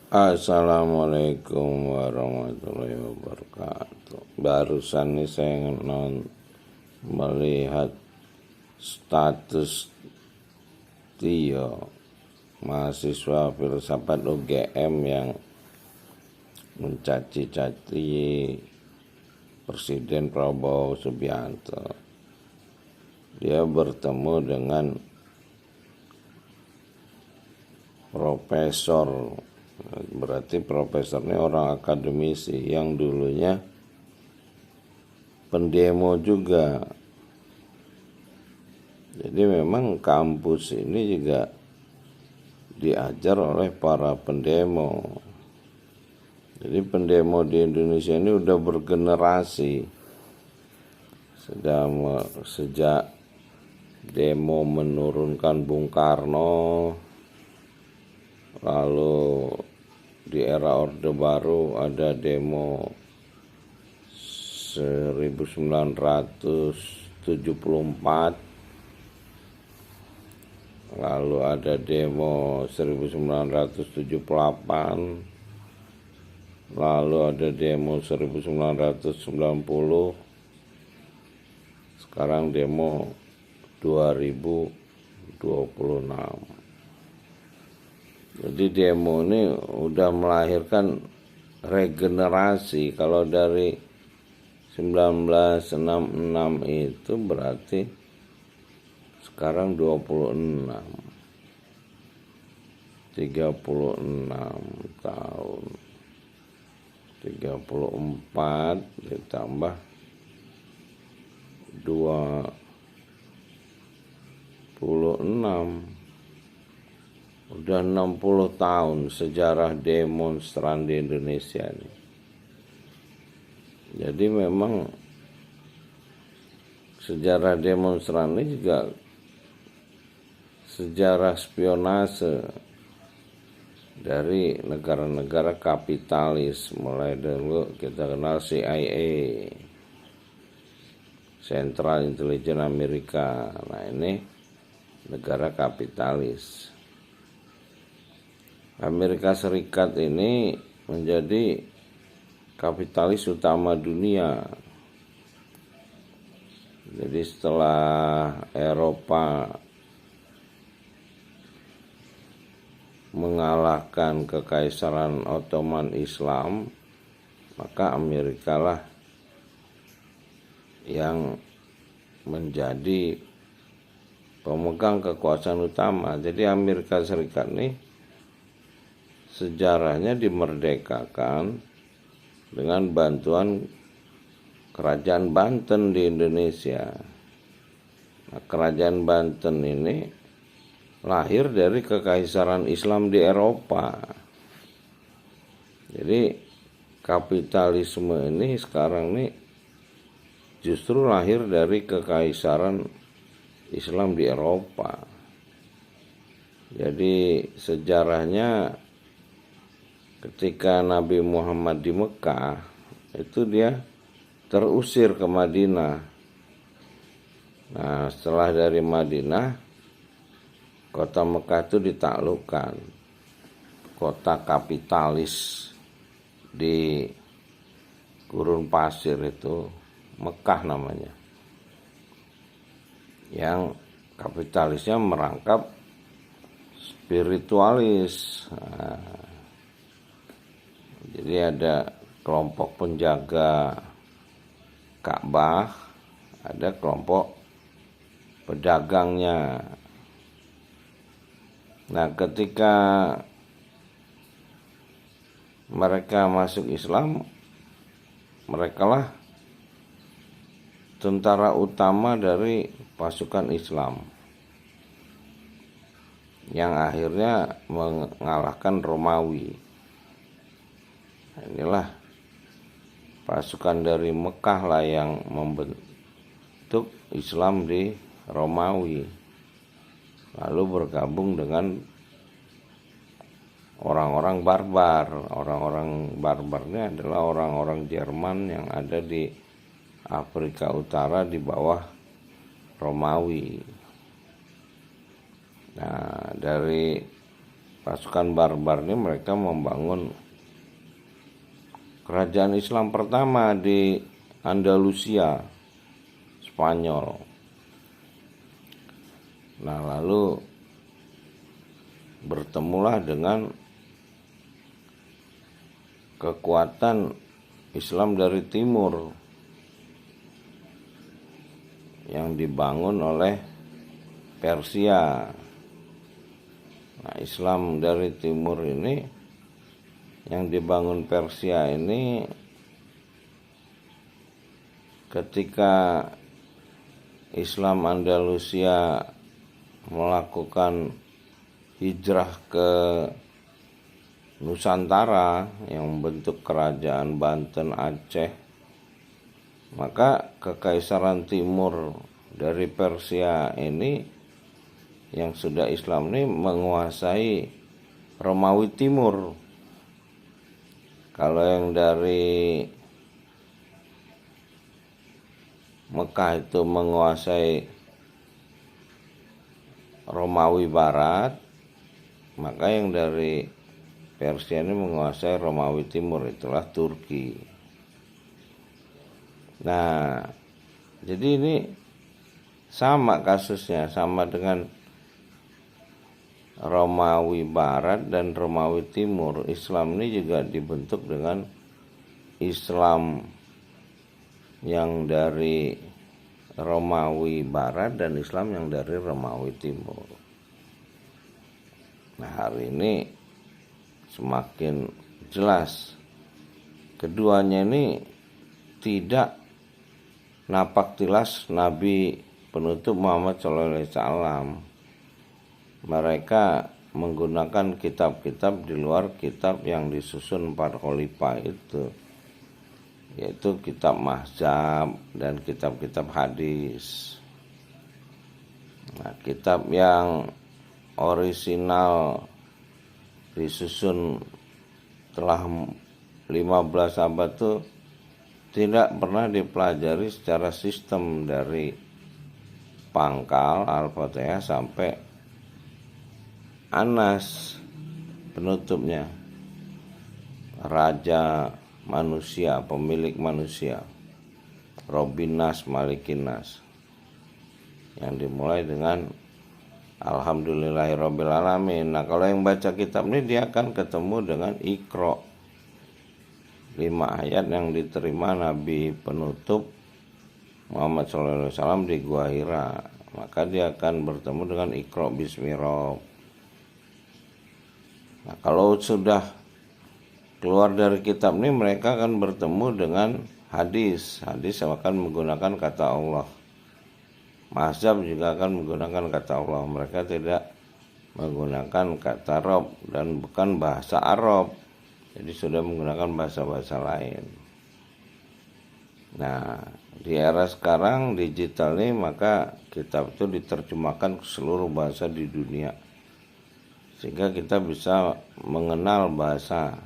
Assalamualaikum warahmatullahi wabarakatuh. Barusan nih saya melihat status Tio, mahasiswa filsafat UGM yang mencaci-caci Presiden Prabowo Subianto. Dia bertemu dengan profesor, berarti profesor ini orang akademisi yang dulunya pendemo juga. Jadi memang kampus ini juga diajar oleh para pendemo. Jadi pendemo di Indonesia ini udah bergenerasi. Sejak demo menurunkan Bung Karno, lalu di era Orde Baru ada demo 1974, lalu ada demo 1978, lalu ada demo 1990, sekarang demo 2026. Jadi demo ini udah melahirkan regenerasi. Kalau dari 1966 itu berarti sekarang 36 tahun, 34 ditambah 26, udah 60 tahun sejarah demonstran di Indonesia ini. Jadi memang sejarah demonstran ini juga sejarah spionase dari negara-negara kapitalis. Mulai dulu kita kenal CIA, Central Intelligence Amerika. Nah ini negara kapitalis. Amerika Serikat ini menjadi kapitalis utama dunia. Jadi setelah Eropa mengalahkan kekaisaran Ottoman Islam, maka Amerika lah yang menjadi pemegang kekuasaan utama. Jadi Amerika Serikat ini sejarahnya dimerdekakan dengan bantuan Kerajaan Banten di Indonesia. Nah, Kerajaan Banten ini lahir dari kekaisaran Islam di Eropa. Jadi kapitalisme ini sekarang ini justru lahir dari kekaisaran Islam di Eropa. Jadi sejarahnya ketika Nabi Muhammad di Mekah, itu dia terusir ke Madinah. Nah, setelah dari Madinah, kota Mekah itu ditaklukkan. Kota kapitalis di gurun pasir itu, Mekah namanya. Yang kapitalisnya merangkap spiritualis. Nah, jadi ada kelompok penjaga Ka'bah, ada kelompok pedagangnya. Nah, ketika mereka masuk Islam, merekalah tentara utama dari pasukan Islam yang akhirnya mengalahkan Romawi. Inilah pasukan dari Mekah lah yang membentuk Islam di Romawi, lalu bergabung dengan orang-orang barbar. Orang-orang barbar ini adalah orang-orang Jerman yang ada di Afrika Utara di bawah Romawi. Nah, dari pasukan barbar ini mereka membangun kerajaan Islam pertama di Andalusia, Spanyol. Nah, lalu bertemulah dengan kekuatan Islam dari timur yang dibangun oleh Persia. Nah, Islam dari timur ini yang dibangun Persia ini ketika Islam Andalusia melakukan hijrah ke Nusantara yang membentuk kerajaan Banten, Aceh, maka kekaisaran timur dari Persia ini yang sudah Islam ini menguasai Romawi Timur. Kalau yang dari Mekah itu menguasai Romawi Barat, maka yang dari Persia ini menguasai Romawi Timur, itulah Turki. Nah, jadi ini sama kasusnya, sama dengan Romawi Barat dan Romawi Timur. Islam ini juga dibentuk dengan Islam yang dari Romawi Barat dan Islam yang dari Romawi Timur. Nah, hari ini semakin jelas keduanya ini tidak napak tilas Nabi penutup Muhammad SAW. Mereka menggunakan kitab-kitab di luar kitab yang disusun para khalifah itu, yaitu kitab mazhab dan kitab-kitab hadis. Nah, kitab yang orisinal disusun telah 15 abad itu tidak pernah dipelajari secara sistem dari pangkal Al-Fatihah sampai Anas penutupnya, raja manusia, pemilik manusia, Robbinas Malikinas, yang dimulai dengan Alhamdulillahirabbil alamin. Nah, kalau yang baca kitab ini dia akan ketemu dengan Iqra, 5 ayat yang diterima Nabi penutup Muhammad SAW di Gua Hira. Maka dia akan bertemu dengan Iqra bismi Rabb. Nah, kalau sudah keluar dari kitab ini mereka akan bertemu dengan hadis. Hadis akan menggunakan kata Allah. Mazhab juga akan menggunakan kata Allah. Mereka tidak menggunakan kata Arab dan bukan bahasa Arab. Jadi sudah menggunakan bahasa-bahasa lain. Nah, di era sekarang digital ini maka kitab itu diterjemahkan ke seluruh bahasa di dunia. Sehingga kita bisa mengenal bahasa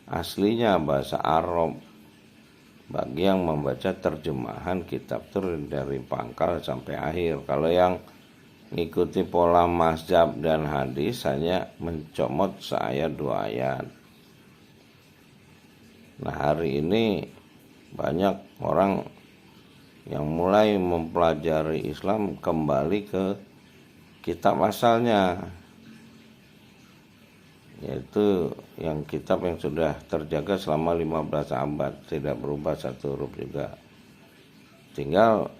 aslinya, bahasa Arab, bagi yang membaca terjemahan kitab itu dari pangkal sampai akhir. Kalau yang mengikuti pola mazhab dan hadis hanya mencomot seayat 2 ayat. Nah, hari ini banyak orang yang mulai mempelajari Islam kembali ke kitab asalnya, yaitu yang kitab yang sudah terjaga selama 15 abad, tidak berubah satu huruf juga. Tinggal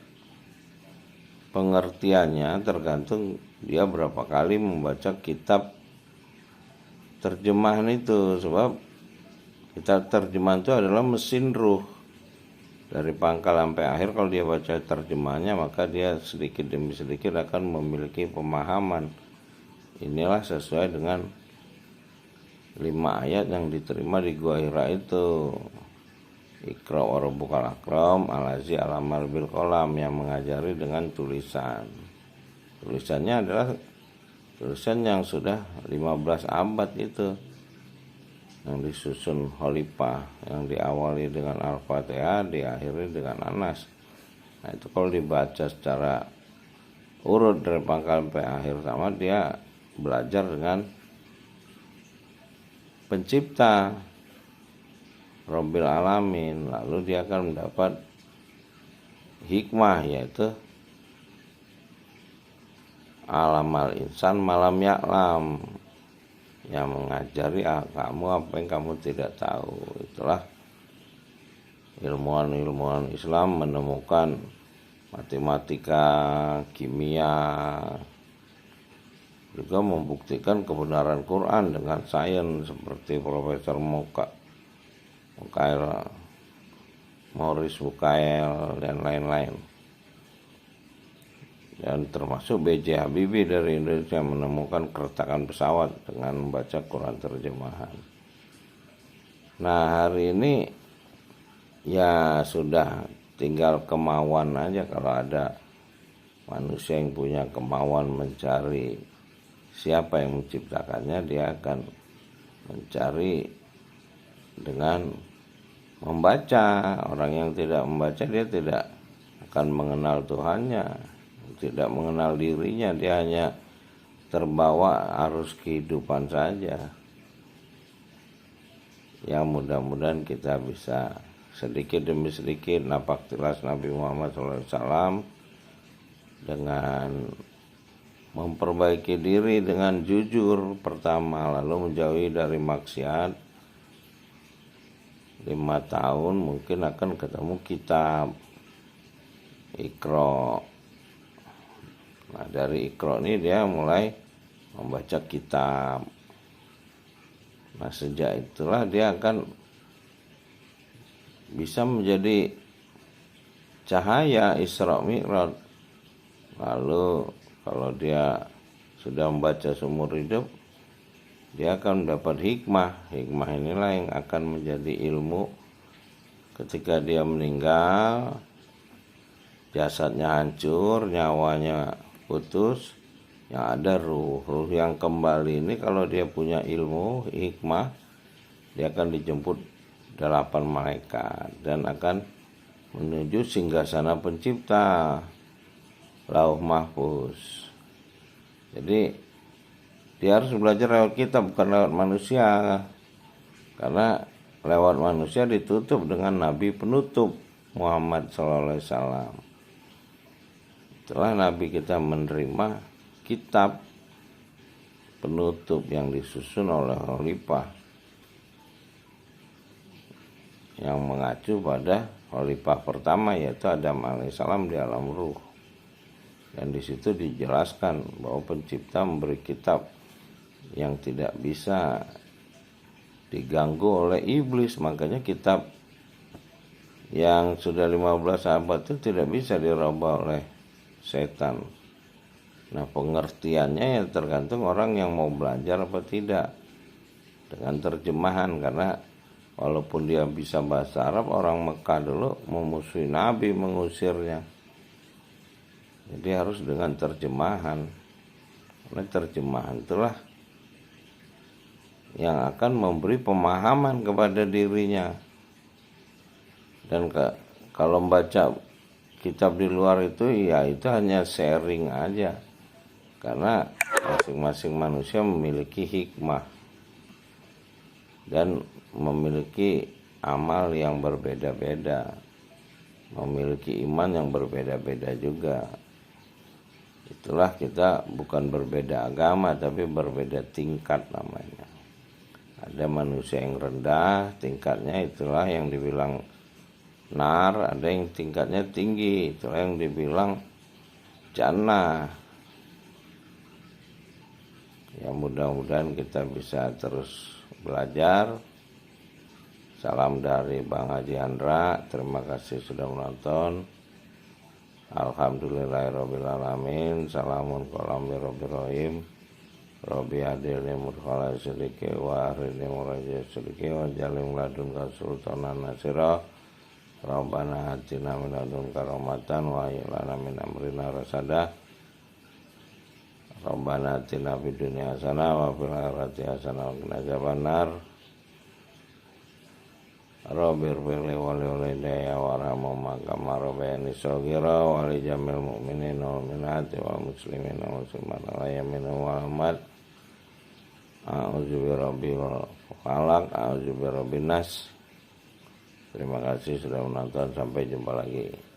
pengertiannya tergantung dia berapa kali membaca kitab terjemahan itu. Sebab kitab terjemahan itu adalah mesin ruh dari pangkal sampai akhir. Kalau dia baca terjemahannya maka dia sedikit demi sedikit akan memiliki pemahaman. Inilah sesuai dengan 5 ayat yang diterima di Gua Hira itu. Iqra wa rabbukal akram allazi alamal bil qalam, yang mengajari dengan tulisan. Tulisannya adalah tulisan yang sudah 15 abad itu, yang disusun khalifah, yang diawali dengan Al-Fatihah, diakhiri dengan Anas. Nah, itu kalau dibaca secara urut dari pangkal sampai akhir sama, dia belajar dengan pencipta Rabbil Alamin, lalu dia akan mendapat hikmah, yaitu alamal insan malam ya'lam, yang mengajari kamu apa yang kamu tidak tahu. Itulah ilmuwan-ilmuwan Islam menemukan matematika, kimia, juga membuktikan kebenaran Quran dengan sains seperti Profesor Maurice Bucaille dan lain-lain. Dan termasuk B.J. Habibie dari Indonesia menemukan keretakan pesawat dengan membaca Quran terjemahan. Nah, hari ini ya sudah tinggal kemauan aja. Kalau ada manusia yang punya kemauan mencari siapa yang menciptakannya, dia akan mencari dengan membaca. Orang yang tidak membaca, dia tidak akan mengenal Tuhannya, tidak mengenal dirinya, dia hanya terbawa arus kehidupan saja. Ya, mudah-mudahan kita bisa sedikit demi sedikit napak tilas Nabi Muhammad SAW dengan memperbaiki diri dengan jujur pertama, lalu menjauhi dari maksiat. 5 tahun mungkin akan ketemu kitab Iqra. Nah, dari Iqra ini dia mulai membaca kitab. Nah, sejak itulah dia akan bisa menjadi cahaya Isra Mi'raj. Lalu kalau dia sudah membaca seumur hidup, dia akan mendapat hikmah. Hikmah inilah yang akan menjadi ilmu ketika dia meninggal, jasadnya hancur, nyawanya putus, yang ada ruh yang kembali ini. Kalau dia punya ilmu hikmah, dia akan dijemput 8 malaikat dan akan menuju singgasana pencipta, Lauh Mahfuz. Jadi dia harus belajar lewat kitab, bukan lewat manusia, karena lewat manusia ditutup dengan Nabi penutup Muhammad SAW. Setelah Nabi kita menerima kitab penutup yang disusun oleh Khalifah, yang mengacu pada Khalifah pertama, yaitu Adam alaihissalam di alam ruh. Dan di situ dijelaskan bahwa pencipta memberi kitab yang tidak bisa diganggu oleh iblis. Makanya kitab yang sudah 15 abad itu tidak bisa dirubah oleh setan. Nah, pengertiannya ya tergantung orang yang mau belajar apa tidak dengan terjemahan. Karena walaupun dia bisa bahasa Arab, orang Mekah dulu memusuhi Nabi, mengusirnya. Jadi harus dengan terjemahan. Karena terjemahan itulah yang akan memberi pemahaman kepada dirinya. Dan kalau membaca kitab di luar itu, ya itu hanya sharing aja. Karena masing-masing manusia memiliki hikmah dan memiliki amal yang berbeda-beda, memiliki iman yang berbeda-beda juga. Itulah kita bukan berbeda agama, tapi berbeda tingkat namanya. Ada manusia yang rendah tingkatnya, itulah yang dibilang nar. Ada yang tingkatnya tinggi, itulah yang dibilang jannah. Ya, mudah-mudahan kita bisa terus belajar. Salam dari Bang Haji Andra. Terima kasih sudah menonton. Alhamdulillahirrabbilalamin. Salamun kolam birrobbirrohim. Robbi adilni mudkhala sediki wa ahrini muraja sediki wa jalim ladunka sultanan nasira. Rabbana atina min ladunka rahmatan wa ilana min amrina rasada. Rabbana atina fid dunya hasanah wa fil akhirati hasanah wa qina adzabannar. Rabbir firli wali walidayya warhamhuma kama rabbayani shaghira wa li jamil mu'minina wal mu'minati wal muslimina wal muslimat wal yamin wal amat. A'udzubirabbil falaq, a'udzubirabbin nas. Terima kasih sudah menonton, sampai jumpa lagi.